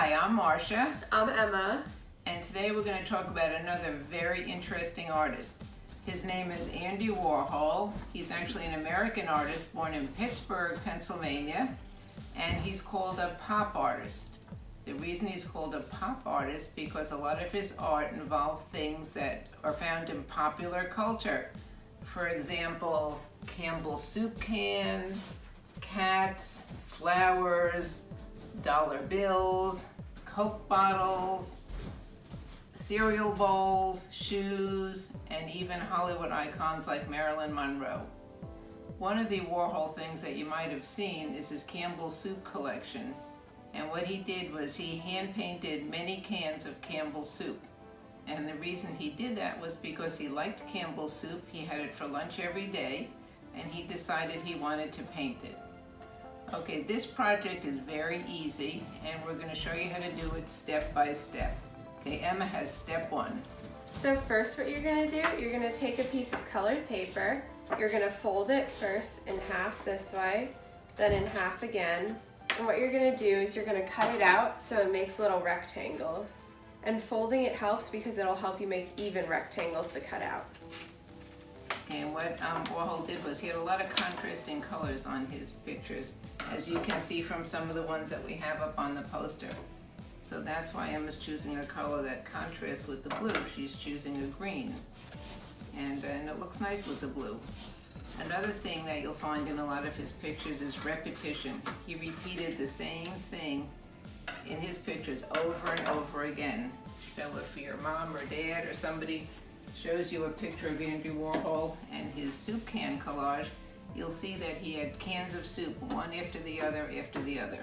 Hi, I'm Marcia. I'm Emma. And today we're going to talk about another very interesting artist. His name is Andy Warhol. He's actually an American artist born in Pittsburgh, Pennsylvania, and he's called a pop artist. The reason he's called a pop artist because a lot of his art involved things that are found in popular culture. For example, Campbell's soup cans, cats, flowers, dollar bills, Coke bottles, cereal bowls, shoes, and even Hollywood icons like Marilyn Monroe. One of the Warhol things that you might have seen is his Campbell's soup collection. And what he did was he hand-painted many cans of Campbell's soup. And the reason he did that was because he liked Campbell's soup. He had it for lunch every day, and he decided he wanted to paint it. Okay, this project is very easy, and we're going to show you how to do it step by step. Okay, Emma has step one. So first what you're going to do, you're going to take a piece of colored paper. You're going to fold it first in half this way, then in half again. And what you're going to do is you're going to cut it out so it makes little rectangles. And folding it helps because it'll help you make even rectangles to cut out. And what Warhol did was he had a lot of contrasting colors on his pictures, as you can see from some of the ones that we have up on the poster. So that's why Emma's choosing a color that contrasts with the blue. She's choosing a green. And it looks nice with the blue. Another thing that you'll find in a lot of his pictures is repetition. He repeated the same thing in his pictures over and over again. So if your mom or dad or somebody shows you a picture of Andy Warhol and his soup can collage, you'll see that he had cans of soup, one after the other after the other.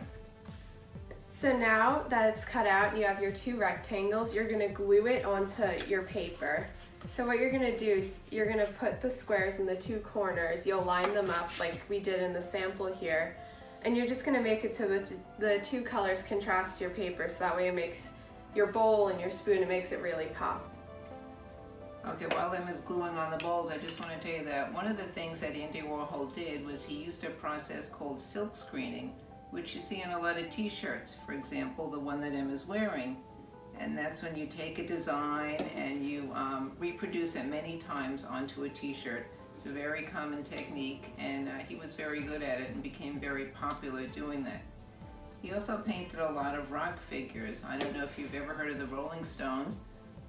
So now that it's cut out and you have your two rectangles, you're going to glue it onto your paper. So what you're going to do is you're going to put the squares in the two corners. You'll line them up like we did in the sample here. And you're just going to make it so that the two colors contrast your paper, so that way it makes your bowl and your spoon, it makes it really pop. Okay, while Emma's gluing on the bowls, I just want to tell you that one of the things that Andy Warhol did was he used a process called silk screening, which you see in a lot of t-shirts. For example, the one that Emma's wearing. And that's when you take a design and you reproduce it many times onto a t-shirt. It's a very common technique, and he was very good at it and became very popular doing that. He also painted a lot of rock figures. I don't know if you've ever heard of the Rolling Stones,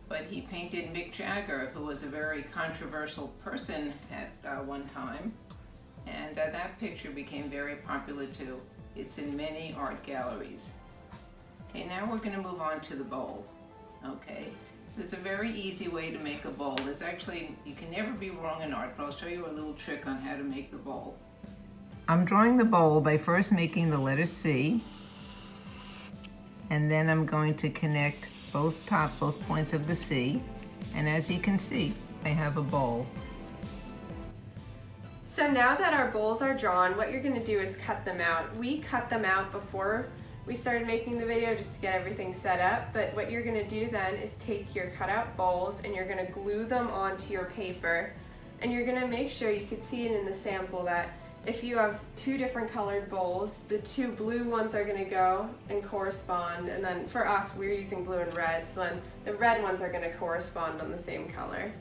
but he painted Mick Jagger, who was a very controversial person at one time. And that picture became very popular too. It's in many art galleries. Okay, now we're going to move on to the bowl. Okay, there's a very easy way to make a bowl. There's actually, you can never be wrong in art, but I'll show you a little trick on how to make the bowl. I'm drawing the bowl by first making the letter C, and then I'm going to connect both points of the C, and as you can see, I have a bowl. So now that our bowls are drawn, what you're going to do is cut them out. We cut them out before we started making the video just to get everything set up, but what you're going to do then is take your cutout bowls and you're going to glue them onto your paper, and you're going to make sure, you could see it in the sample, that if you have two different colored bowls, the two blue ones are going to go and correspond, and then for us we're using blue and red, so then the red ones are going to correspond on the same color.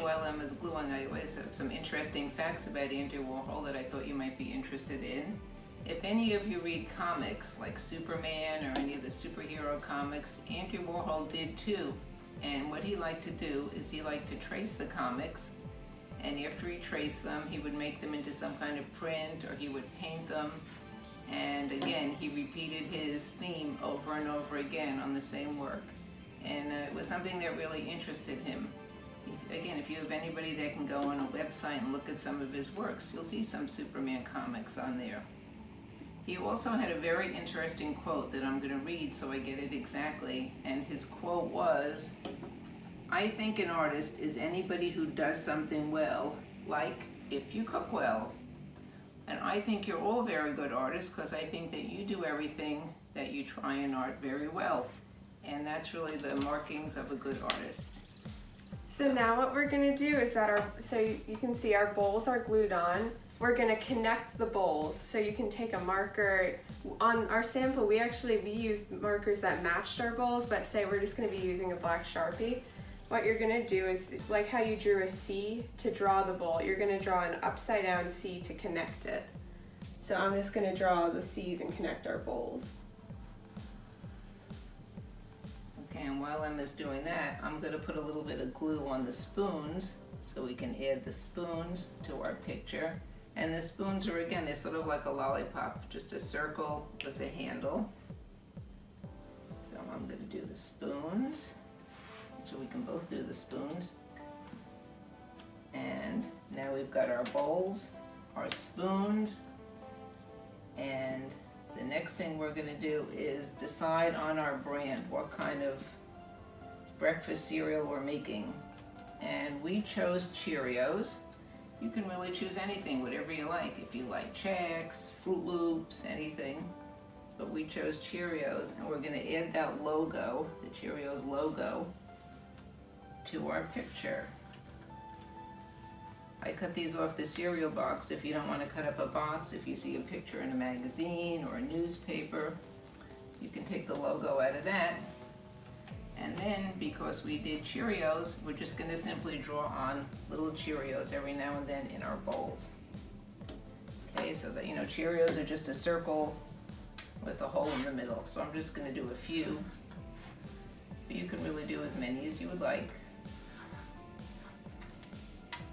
While Emma's gluing, I always have some interesting facts about Andy Warhol that I thought you might be interested in. If any of you read comics like Superman or any of the superhero comics, Andy Warhol did too. And what he liked to do is he liked to trace the comics, and after he traced them, he would make them into some kind of print, or he would paint them. And again, he repeated his theme over and over again on the same work. And it was something that really interested him. Again, if you have anybody that can go on a website and look at some of his works, you'll see some Superman comics on there. He also had a very interesting quote that I'm going to read so I get it exactly, and his quote was, "I think an artist is anybody who does something well, like if you cook well. And I think you're all very good artists because I think that you do everything that you try in art very well." And that's really the markings of a good artist. So now what we're going to do is that so you can see our bowls are glued on, we're gonna connect the bowls. So you can take a marker. On our sample, we used markers that matched our bowls, but today we're just gonna be using a black Sharpie. What you're gonna do is, like how you drew a C to draw the bowl, you're gonna draw an upside down C to connect it. So I'm just gonna draw the C's and connect our bowls. Okay, and while Emma's doing that, I'm gonna put a little bit of glue on the spoons so we can add the spoons to our picture. And the spoons are, again, they're sort of like a lollipop, just a circle with a handle. So I'm gonna do the spoons, so we can both do the spoons. And now we've got our bowls, our spoons, and the next thing we're gonna do is decide on our brand, what kind of breakfast cereal we're making. And we chose Cheerios. You can really choose anything, whatever you like. If you like Chex, Fruit Loops, anything. But we chose Cheerios, and we're gonna add that logo, the Cheerios logo, to our picture. I cut these off the cereal box. If you don't want to cut up a box, if you see a picture in a magazine or a newspaper, you can take the logo out of that. And then, because we did Cheerios, we're just going to simply draw on little Cheerios every now and then in our bowls. Okay, so that, you know, Cheerios are just a circle with a hole in the middle. So I'm just going to do a few. But you can really do as many as you would like.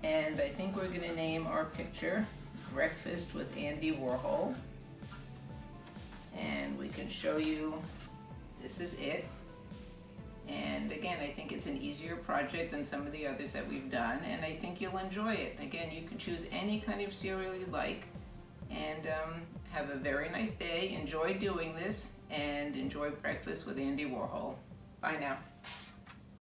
And I think we're going to name our picture Breakfast with Andy Warhol. And we can show you, this is it. And again, I think it's an easier project than some of the others that we've done, and I think you'll enjoy it. Again, you can choose any kind of cereal you like, and have a very nice day. Enjoy doing this, and enjoy Breakfast with Andy Warhol. Bye now.